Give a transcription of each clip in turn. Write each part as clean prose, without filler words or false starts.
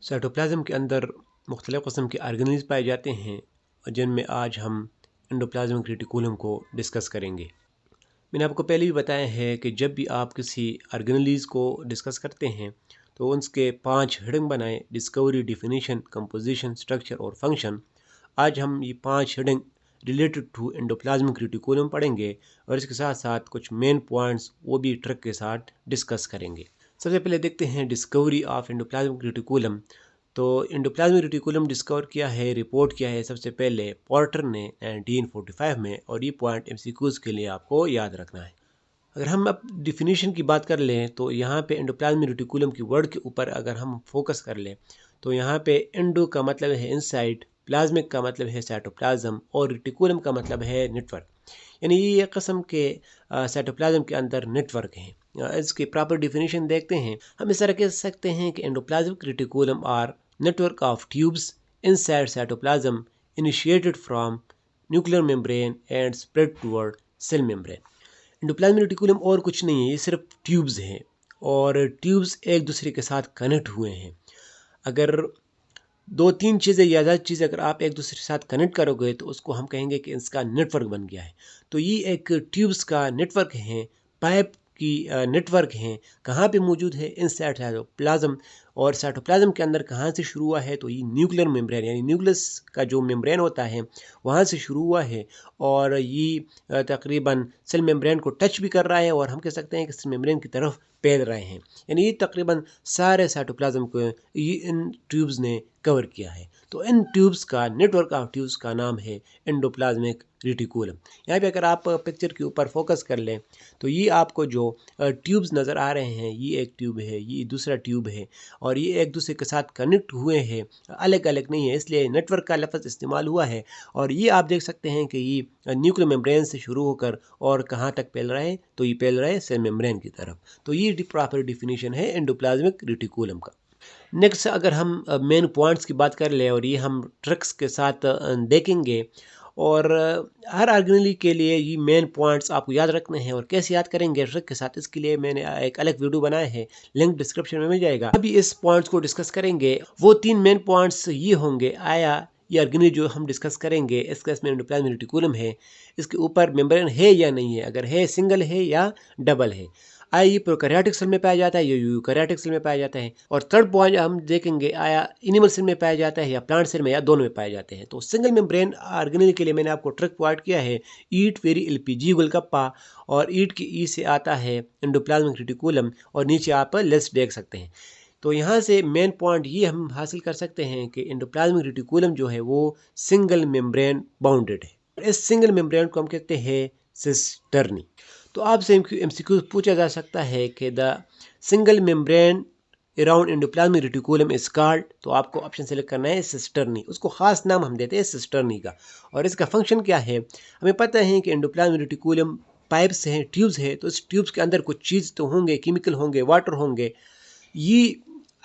Cytoplasm के अंदर मुख्तलिफ़ क़स्म के ऑर्गेनेल्स पाए जाते हैं, जिनमें आज हम एंडोप्लाज्मिक रेटिकुलम को डिस्कस करेंगे। मैंने आपको पहले भी बताया है कि जब भी आप किसी ऑर्गेनेल्स को डिस्कस करते हैं तो उसके 5 हेडिंग बनाएं: डिस्कवरी, डिफिनीशन, कंपोजिशन, स्ट्रक्चर और फंक्शन। आज हम ये 5 heading related to endoplasmic reticulum पढ़ेंगे और इसके साथ साथ कुछ मेन पॉइंट्स वो भी ट्रिक के साथ डिस्कस करेंगे। सबसे पहले देखते हैं डिस्कवरी ऑफ एंडोप्लाज्मिक रेटिकुलम। तो एंडोप्लाज्मिक रेटिकुलम डिस्कवर किया है, रिपोर्ट किया है सबसे पहले पोर्टर ने 1945 में, और ये पॉइंट एमसीक्यूज़ के लिए आपको याद रखना है। अगर हम अब डिफिनीशन की बात कर लें तो यहाँ पे एंडोप्लाज्मिक रेटिकुलम की वर्ड के ऊपर अगर हम फोकस कर लें तो यहाँ पे एंडो का मतलब है इनसाइड, प्लाज्मिक का मतलब है साइटोप्लाज्म और रेटिकुलम का मतलब है नेटवर्क। यानी ये एक किस्म के साइटोप्लाज्म के अंदर नेटवर्क हैं। इसकी प्रॉपर डिफिनीशन देखते हैं। हम इस तरह कह सकते हैं कि endoplasmic reticulum are network of tubes inside cytoplasm initiated from nuclear membrane and spread toward cell membrane. Endoplasmic reticulum और कुछ नहीं है, ये सिर्फ ट्यूब्स हैं और ट्यूब्स एक दूसरे के साथ कनेक्ट हुए हैं। अगर 2-3 चीज़ें या ज़्यादा चीज़ें अगर आप एक दूसरे के साथ कनेक्ट करोगे तो उसको हम कहेंगे कि इसका नेटवर्क बन गया है। तो ये एक ट्यूब्स का नेटवर्क है, पाइप की नेटवर्क हैं। कहाँ पे मौजूद है? Inside cytoplasm. और साइटोप्लाज्म के अंदर कहाँ से शुरू हुआ है? तो ये न्यूक्लियर मेम्ब्रेन यानी न्यूक्लियस का जो मेम्ब्रेन होता है वहाँ से शुरू हुआ है और ये तकरीबन सेल मेम्ब्रेन को टच भी कर रहा है और हम कह सकते हैं कि सेल मेम्ब्रेन की तरफ फैल रहे हैं। यानी ये तकरीबन सारे साइटोप्लाज्म को ये इन ट्यूब्स ने कवर किया है। तो इन ट्यूब्स का, नेटवर्क ऑफ ट्यूब्स का नाम है एंडोप्लाज्मिक रेटिकुलम। यहाँ पे अगर आप पिक्चर के ऊपर फोकस कर लें तो ये आपको जो ट्यूब्स नज़र आ रहे हैं, ये एक ट्यूब है, ये दूसरा ट्यूब है और ये एक दूसरे के साथ कनेक्ट हुए हैं, अलग अलग नहीं है, इसलिए नेटवर्क का लफ्ज़ इस्तेमाल हुआ है। और ये आप देख सकते हैं कि ये न्यूक्लियर मेम्ब्रेन से शुरू होकर और कहाँ तक फैल रहा है? तो ये फैल रहा है सेल मेम्ब्रेन की तरफ। तो ये प्रॉपर डिफिनीशन है एंडोप्लाज्मिक रेटिकुलम का। नेक्स्ट अगर हम मेन पॉइंट्स की बात कर लें और ये हम ट्रिक्स के साथ देखेंगे और हर ऑर्गेनेल के लिए ये मेन पॉइंट्स आपको याद रखने हैं। और कैसे याद करेंगे ट्रिक के साथ, इसके लिए मैंने एक अलग वीडियो बनाया है, लिंक डिस्क्रिप्शन में मिल जाएगा। अभी इस पॉइंट्स को डिस्कस करेंगे। वो 3 मेन पॉइंट्स ये होंगे: आया ये ऑर्गेनेल जो हम डिस्कस करेंगे इसका इसमें एंडोप्लाज्मिक रेटिकुलम है, इसके ऊपर मेम्ब्रेन है या नहीं है, अगर है सिंगल है या डबल है, आया ये प्रोकैरियोटिक सेल में पाया जाता है या यूकैरियोटिक सेल में पाया जाता है, और थर्ड पॉइंट हम देखेंगे आया एनिमल सेल में पाया जाता है या प्लांट सेल में, या दोनों में पाए जाते हैं। तो सिंगल मेम्ब्रेन ऑर्गेनेल के लिए मैंने आपको ट्रिक प्रोवाइड किया है, ईट वेरी एलपीजी गोलगप्पा, और ईट की ई से आता है एंडोप्लाज्मिक रेटिकुलम और नीचे आप लिस्ट देख सकते हैं। तो यहाँ से मेन पॉइंट ये हम हासिल कर सकते हैं कि एंडोप्लाज्मिक रेटिकुलम जो है वो सिंगल मेम्ब्रेन बाउंडेड है। इस सिंगल मेम्ब्रेन को हम कहते हैं सिस्टर्नी। तो आपसे एमसीक्यू पूछा जा सकता है कि the single membrane around endoplasmic reticulum is called, तो आपको ऑप्शन सेलेक्ट करना है सिस्टर्नी। उसको खास नाम हम देते हैं सिस्टर्नी का। और इसका फंक्शन क्या है? हमें पता है कि एंडोप्लाज्मिक रेटिकुलम पाइप्स हैं, ट्यूब्स है, तो इस ट्यूब्स के अंदर कुछ चीज़ तो होंगे, केमिकल होंगे, वाटर होंगे। ये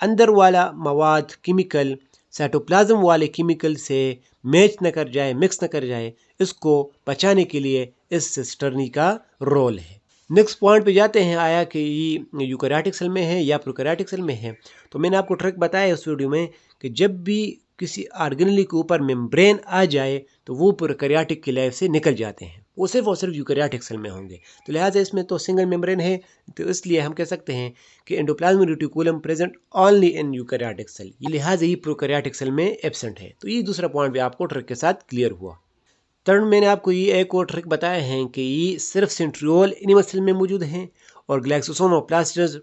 अंदर वाला मवाद केमिकल साइटोप्लाज्म वाले केमिकल से मैच न कर जाए, मिक्स न कर जाए, इसको बचाने के लिए इस सिस्टर्नी का रोल है। नेक्स्ट पॉइंट पे जाते हैं, आया कि ये यूकैरियोटिक सेल में है या प्रोकैरियोटिक सेल में है। तो मैंने आपको ट्रिक बताया उस वीडियो में कि जब भी किसी ऑर्गेनेल के ऊपर मेम्ब्रेन आ जाए तो वो प्रोकैरियोटिक की लाइफ से निकल जाते हैं, वो सिर्फ यूकैरियोटिक सेल में होंगे। तो लिहाजा इसमें तो सिंगल मेम्ब्रेन है, तो इसलिए हम कह सकते हैं कि endoplasmic reticulum present only in eukaryotic cell, लिहाजा ये प्रोकैरियोटिक सेल में एब्सेंट है। तो ये दूसरा पॉइंट भी आपको ट्रिक के साथ क्लियर हुआ। थर्ड मैंने आपको ये एक और ट्रिक बताया है कि ये सिर्फ सेंट्रियोल एनिमल सेल में मौजूद हैं और ग्लाइकोसोमोप्लास्ट्स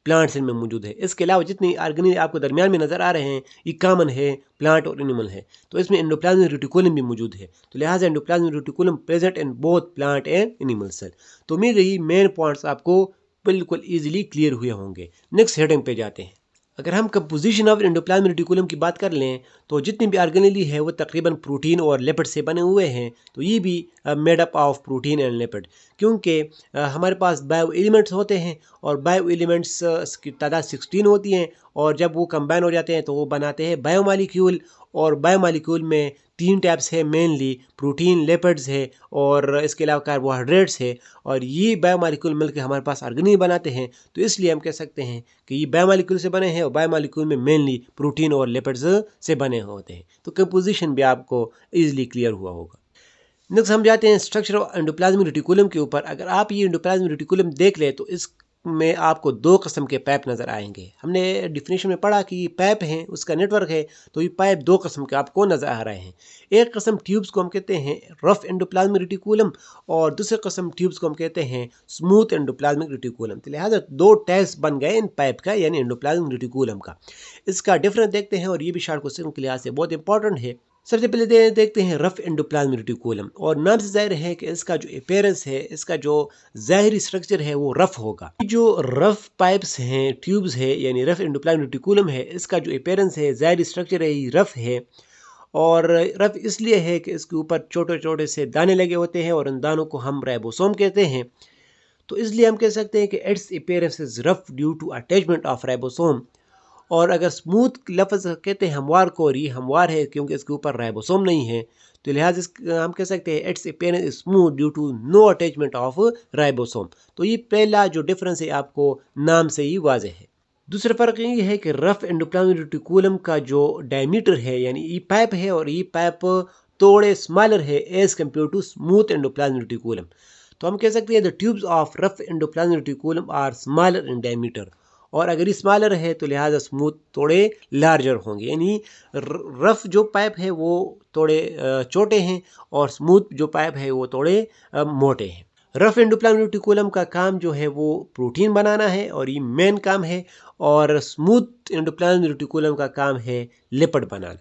प्लांट सेल में मौजूद है। इसके अलावा जितनी ऑर्गेनेल आपको दरमियान में नजर आ रहे हैं ये कॉमन है, प्लांट और एनिमल है। तो इसमें एंडोप्लाज्मिक रेटिकुलम भी मौजूद है। तो लिहाजा endoplasmic reticulum present in both plant and animal cell. तो उम्मीद है ये मेन पॉइंट्स आपको बिल्कुल ईजिली क्लियर हुए होंगे। नेक्स्ट हेडिंग पे जाते हैं। अगर हम कंपोजिशन ऑफ एंडोप्लाज्मिक रेटिकुलम की बात कर लें तो जितनी भी ऑर्गेनेल है वो तकरीबन प्रोटीन और लिपिड से बने हुए हैं। तो ये भी made up of protein and lipid, क्योंकि हमारे पास बायो एलिमेंट्स होते हैं और बायो एलिमेंट्स की तादाद 16 होती हैं और जब वो कंबाइन हो जाते हैं तो वो बनाते हैं बायोमॉलिक्यूल। और बायोमॉलिक्यूल में 3 टाइप्स है मेनली, प्रोटीन, लिपिड्स है और इसके अलावा कार्बोहाइड्रेट्स है। और ये बायोमॉलिक्यूल मिलकर हमारे पास ऑर्गेनिज्म बनाते हैं। तो इसलिए हम कह सकते हैं कि ये बायोमॉलिक्यूल से बने हैं और बायोमॉलिक्यूल में मेनली प्रोटीन और लिपिड्स से बने होते हैं। तो कंपोजिशन भी आपको ईजिली क्लियर हुआ होगा। नेक्स्ट हम जाते हैं स्ट्रक्चर ऑफ एंडोप्लाज्मिक रेटिकुलम के ऊपर। अगर आप ये एंडोप्लाज्मिक रेटिकुलम देख ले तो इसमें आपको 2 किस्म के पाइप नज़र आएंगे। हमने डिफिनेशन में पढ़ा कि पाइप हैं, उसका नेटवर्क है। तो ये पाइप 2 किस्म के आपको नज़र आ रहे हैं। एक किस्म ट्यूब्स को हम कहते हैं रफ एंडोप्लाज्मिक रेटिकुलम और दूसरे किस्म ट्यूब्स को हम कहते हैं स्मूथ एंडोप्लाज्मिक रेटिकुलम। तो लिहाजा 2 टाइप्स बन गए इन पाइप का, यानी एंडोप्लाज्मिक रेटिकुलम का। इसका डिफरेंस देखते हैं और ये भी शार्ट क्वेश्चन के लिहाज से बहुत इंपॉर्टेंट है। सबसे पहले देखते हैं रफ एंडोप्लाज्मिक रेटिकुलम। और नाम से जाहिर है कि इसका जो अपीयरेंस है, इसका जो ज़ाहिरी स्ट्रक्चर है वो रफ होगा। जो रफ पाइप्स हैं, ट्यूब्स है, यानी रफ एंडोप्लाज्मिक रेटिकुलम है, इसका जो अपीयरेंस है, ज़ाहिरी स्ट्रक्चर है, ये रफ है। और रफ इसलिए है कि इसके ऊपर छोटे छोटे से दाने लगे होते हैं और उन दानों को हम राइबोसोम कहते हैं। तो इसलिए हम कह सकते हैं कि its appearance is rough due to attachment of ribosome. और अगर स्मूथ लफ्ज़ कहते हैं हमवार को, और ये हमवार है क्योंकि इसके ऊपर राइबोसोम नहीं है। तो लिहाजा हम कह सकते हैं its appearance is smooth due to no attachment of ribosome. तो ये पहला जो डिफरेंस है आपको नाम से ही वाज़ेह है। दूसरा फ़र्क ये है कि रफ एंडोप्लाज्मिक रेटिकुलम का जो डायमीटर है, यानी ई पाइप है और ई पाइप थोड़े स्मॉलर है as compare to smooth endoplasmic reticulum. तो हम कह सकते हैं the tubes of rough endoplasmic reticulum are smaller in diameter. और अगर ये स्मॉलर है तो लिहाजा स्मूथ थोड़े लार्जर होंगे। यानी रफ जो पाइप है वो थोड़े छोटे हैं और स्मूथ जो पाइप है वो थोड़े मोटे हैं। रफ एंडोप्लाज्मिक रेटिकुलम का काम जो है वो प्रोटीन बनाना है और ये मेन काम है। और स्मूथ एंडोप्लाज्मिक रेटिकुलम का काम है लिपिड बनाना।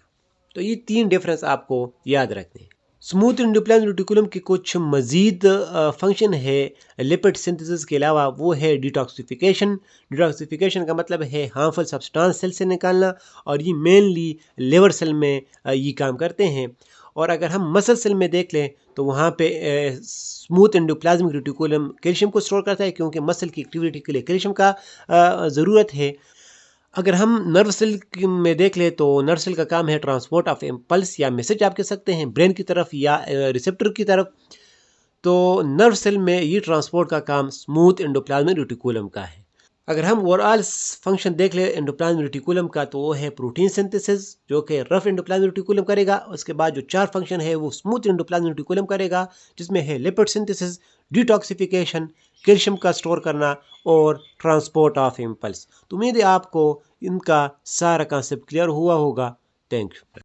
तो ये 3 डिफरेंस आपको याद रखने हैं। स्मूथ एंडोप्लाज्मिक रेटिकुलम के कुछ मजीद फंक्शन है लिपिड सिंथेसिस के अलावा, वो है डिटॉक्सिफिकेशन। डिटॉक्सिफिकेशन का मतलब है हार्मफुल सब्सटेंस सेल से निकालना और ये मेनली लिवर सेल में ये काम करते हैं। और अगर हम मसल सेल में देख लें तो वहाँ पे स्मूथ एंडोप्लाज्मिक रेटिकुलम कैल्शियम को स्टोर करता है क्योंकि मसल की एक्टिविटी के लिए कैल्शियम का ज़रूरत है। अगर हम नर्व सेल में देख ले तो नर्व सेल का काम है ट्रांसपोर्ट ऑफ इम्पल्स या मैसेज आप कह सकते हैं ब्रेन की तरफ या रिसेप्टर की तरफ। तो नर्व सेल में ये ट्रांसपोर्ट का काम स्मूथ एंडोप्लाज्मिक रेटिकुलम का है। अगर हम ओवरऑल फंक्शन देख ले एंडोप्लाज्मिक रेटिकुलम का तो वो है प्रोटीन सिंथेसिस जो कि रफ एंडोप्लाज्मिक रेटिकुलम करेगा। उसके बाद जो 4 फंक्शन है वो स्मूथ एंडोप्लाज्मिक रेटिकुलम करेगा, जिसमें है लिपिड सिंथेसिस, डिटॉक्सिफिकेशन, कैल्शियम का स्टोर करना और ट्रांसपोर्ट ऑफ इम्पल्स। तो उम्मीद है आपको इनका सारा कॉन्सेप्ट क्लियर हुआ होगा। Thank you.